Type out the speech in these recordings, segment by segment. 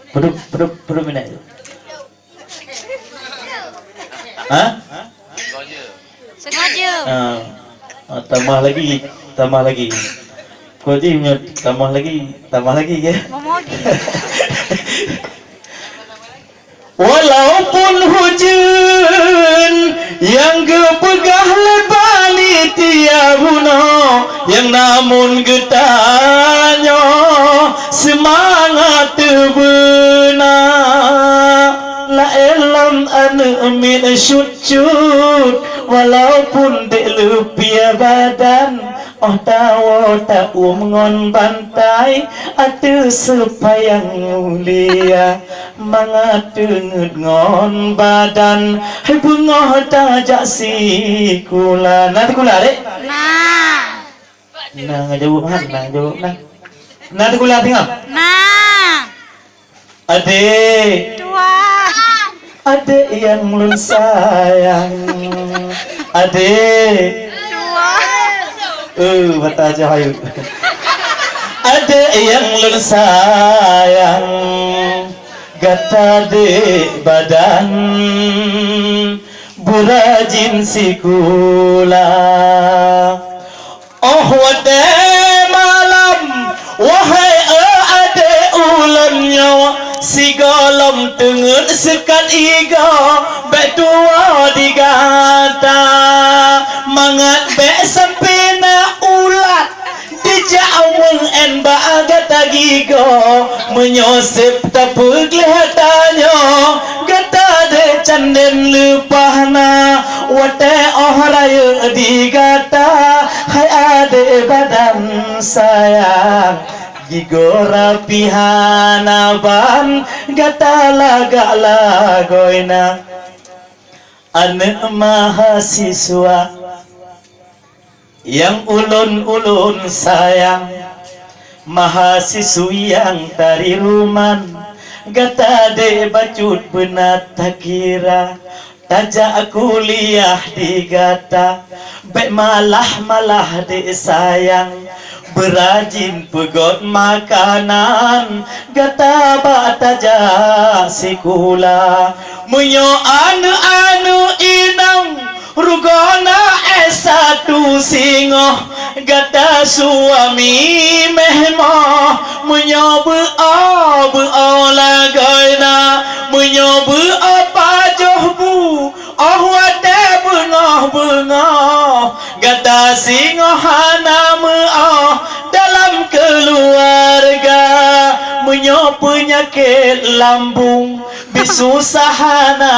Perut minat itu. Hah? Sengaja. Tambah lagi. Kau je tambah lagi ya. Memodi. Walaupun hujan yang kepegah lebani tiap guna, yang namun getahnya semangat benar. La elam anu min syucut walaupun dek lepia badan. Oh tawa tak ngon bantai atu sepayang mulia mangatungut ngon badan hai bungoh tajak si kula nanti kula dek nah ngajawab nanti kula tengok adik Tua. adik yang lun sayang adik bata cahayu ada yang lun sayang gata de badan burajin sikula oh wate malam wahai ade ulan nyawa si golong tengen sekat iga betua digata mangat be sampai na ulat dijawang en bagata gigo menyosep tapi kelihatannya gata de canden lupahna wate raya digata hai ade badan sayang gigo rapihana ban gata laga lagoina anak mahasiswa yang ulun-ulun sayang mahasiswi yang tari ruman gata de bacut benat takira tajak kuliah di gata be malah de sayang berajin pegot makanan gata bataja sikula munyo anu inang rugona S1 singoh gata suami mehmo menyobu lagaina menyobu apa johbu wate bengah gata singohana dalam keluarga menyo penyakit lambung bisusahana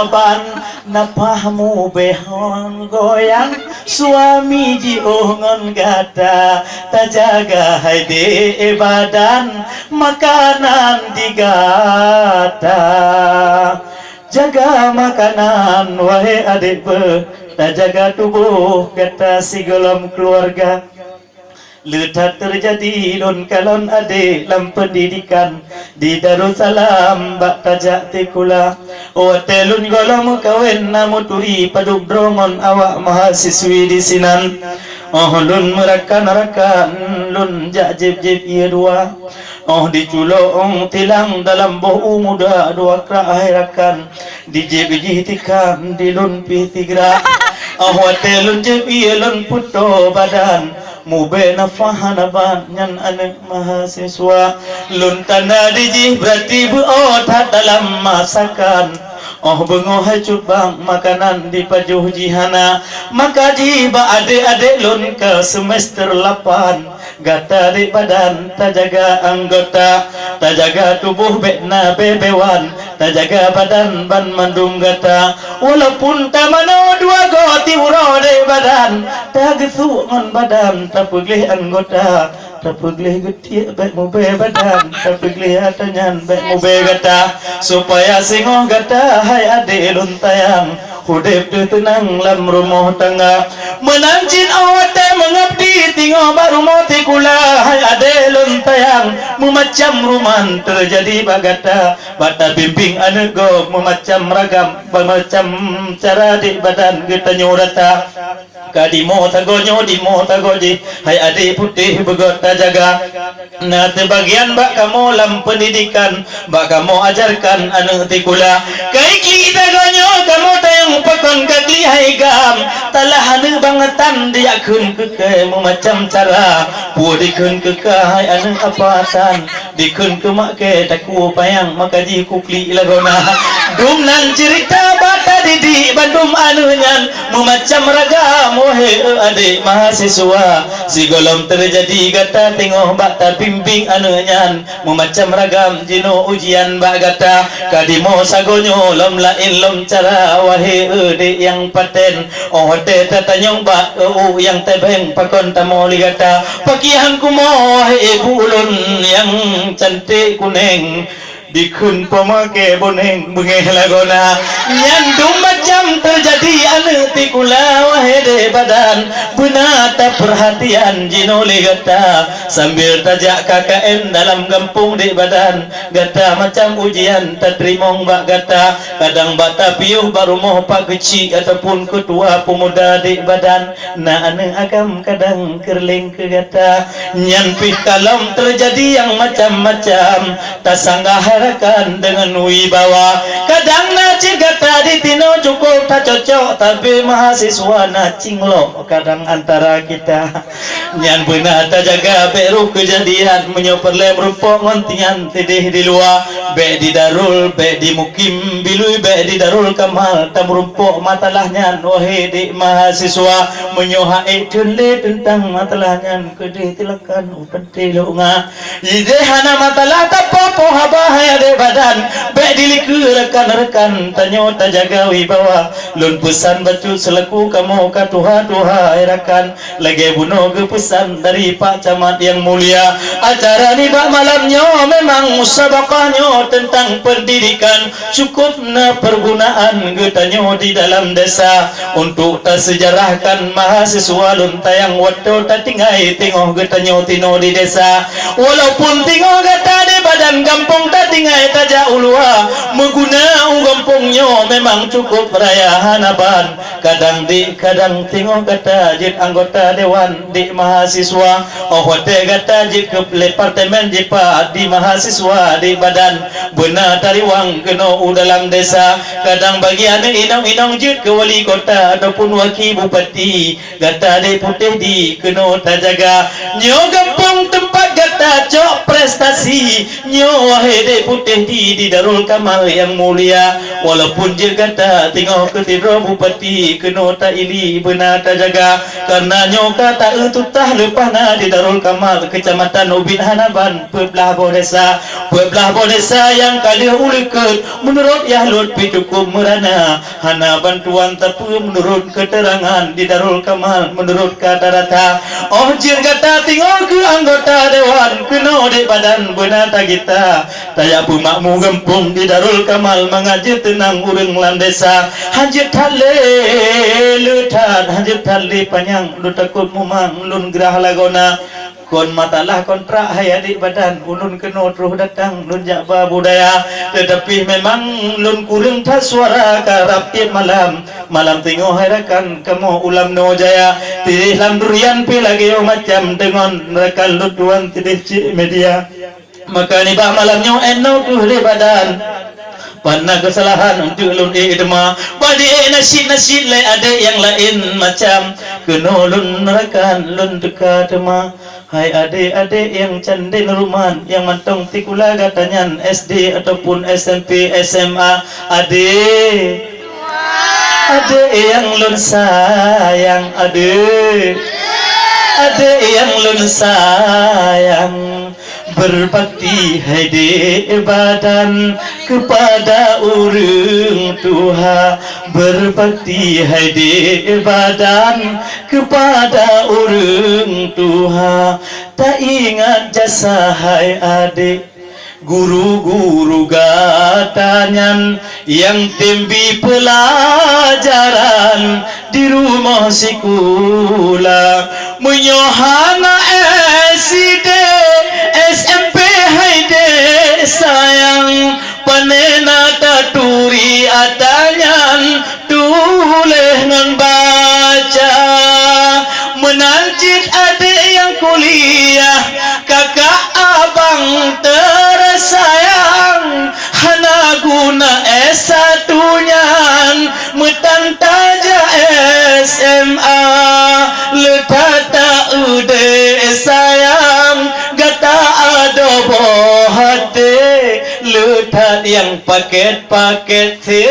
ban napahmu behon goyang suami jiongon gata tajaga haide badan makanan digata jaga makanan wahai adik tajaga tubuh gata si golom keluarga letak terjadi lon kalon adik dalam pendidikan di Darussalam bak tajak tikula telun golong kawin namu turi paduk drongon awak mahasiswi di sinan lun merakan lun jak jib iya dua diculong tilang dalam bohu muda dua kera akhirakan di jib tikam di lun pitigra telun jib iya lun puto badan mube nafahana ban nyan anak mahasiswa lun tanda dijih berarti beotat dalam masakan bengoh hacut bang makanan di pajuh jihana maka jiba adik-adik lun ke semester 8 gata di badan tajaga anggota tajaga tubuh bekna bebewan tajaga badan ban mandung gata walaupun tamano dua goti urode badan tagesu ngon badan tapuglih anggota tapuglih getia bek mobe badan tapuglih atanyan bek mobe gata supaya singoh gata hai ade luntayang hudep tu tenang lam rumah tangga menancin awate mengabdi terjadi tengok baru mati kula hai ade lontayang memacam ruman terjadi bagata bata bimbing anak go memacam ragam memacam cara di badan kita nyorata kadimo tagonyo dimo tagoji hai ade putih begota jaga na bagian bak kamu lam pendidikan bak kamu ajarkan anak tikula kai kita gonyo kamu tayang pakon kagli hai gam talah anu bangetan dia kun ke memacam cara pu dikun ke hai anu apatan dikun ke mak ke taku payang makaji kukli lagona dum nan cerita bata didi bandum anu nyan memacam raga mohe adik mahasiswa si golom terjadi gata tengok bata bimbing anu nyan memacam ragam jino ujian bak gata kadimo sagonyo lom lain lom cara wahe adik yang paten oh te tatanyong ba yang tebeng pakon tamoli gata pakihan kumo he bulun yang cantik kuning dikun pemake boneng bengeh lagona nyandung macam terjadi anu tikula wahede badan benata perhatian jinole gata sambil tajak KKN dalam kampung di badan gata macam ujian terima mbak gata kadang bata piuh baru mau pak kecil ataupun ketua pemuda di badan na anu agam kadang kerling ke gata nyanpih kalam terjadi yang macam-macam tak sanggah kan dengan wibawa kadang na cigata di tino cukup tak cocok tapi mahasiswa na cinglo kadang antara kita nyan benar tak jaga beru kejadian menyoperlem rupok ngontian tidih di luar be di darul be di mukim bilui be di darul kamal tam rupok matalahnya wahai di mahasiswa menyohai tunle tentang matalahnya kedih tilakan upati lunga idehana matalah tapopo habahaya de badan baik diliku rekan-rekan tanyo tak jaga wibawa lun pesan batu selaku kamu katuha tuha rekan lagi bunuh ke pesan dari Pak Camat yang mulia acara ni bak malamnya memang musabakahnya tentang pendidikan cukup na pergunaan getanyo di dalam desa untuk tak sejarahkan mahasiswa lun tayang waktu tak tinggai tengok getanyo tino di desa walaupun tengok gata di badan kampung tak tinggai tajak ulua mengguna gampungnya memang cukup raya hanaban kadang di kadang tengok kata jid anggota dewan di mahasiswa oh hote kata jid ke departemen jipa di mahasiswa di badan benar tariwang kena dalam desa kadang bagian inong-inong jid ke wali kota ataupun wakil bupati kata di putih di kena terjaga nyo gampung tempat kata cok prestasi nyo wahai putih di Darul Kamal yang mulia walaupun dia kata tengok ketidro bupati kena tak ili benar tak jaga karena nyoka tak ututah lepas na di Darul Kamal kecamatan Ubin Hanaban pebelah bodesa yang kali uliket menurut Yahlut Pitukum merana hana bantuan tapi menurut keterangan di Darul Kamal menurut kata rata oh jir kata tengok ke anggota dewan kena di badan benar tak kita taya pumakmu gempung di Darul Kamal mengaji tenang urang landesa hajit thale lutan hajit thale panjang lu takut mumang lun gerah lagona kon matalah kontrak hai adik badan ulun kena terus datang lun jakba budaya tetapi memang lun kurang tas suara karap tiap malam tengok hai rakan kamu ulam no jaya tidih lam durian pi lagi macam dengan rekan lun tuan tidih cik media maka ni bah malamnya eno tu di badan pernah kesalahan untuk lun idma badi nasid lain ada yang lain macam kena lun rekan lun dekat ma hai adik-adik yang candil ruman yang mantong tikula katanya SD ataupun SMP SMA adik yang lun sayang adik yang lun sayang berbakti hadi badan kepada urang Tuhan berbakti hadi badan kepada urang Tuhan tak ingat jasa hai adik guru-guru gatanyan yang tembi pelajaran di rumah sekolah menyohana SD SMP haide sayang panena taturi atanyan tuleh ngan baca menancit adik yang kuliah kakak abang tersayang hana guna S1 nyan metantaja SMA letata ude sayang gata adobo hati letat yang paket-paket te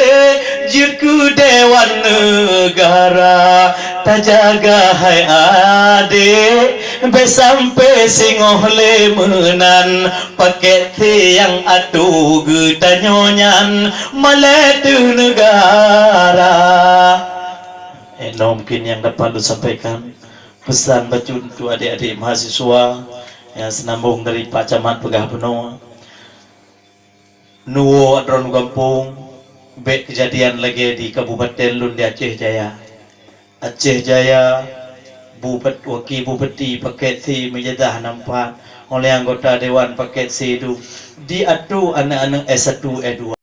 juku dewan negara tak jaga hai adik besampai singoh lemenan paket te yang atu getanyonyan maletu negara. Mungkin yang dapat lu sampaikan pesan baca untuk adik-adik mahasiswa yang senambung dari Pak Camat Pegah Benoa Nuwo Adron Gampung be kejadian lagi di Kabupaten Lundi Aceh Jaya Wakil Bupati paket C menjadah nampak oleh anggota Dewan paket C itu diadu anak-anak S1 E2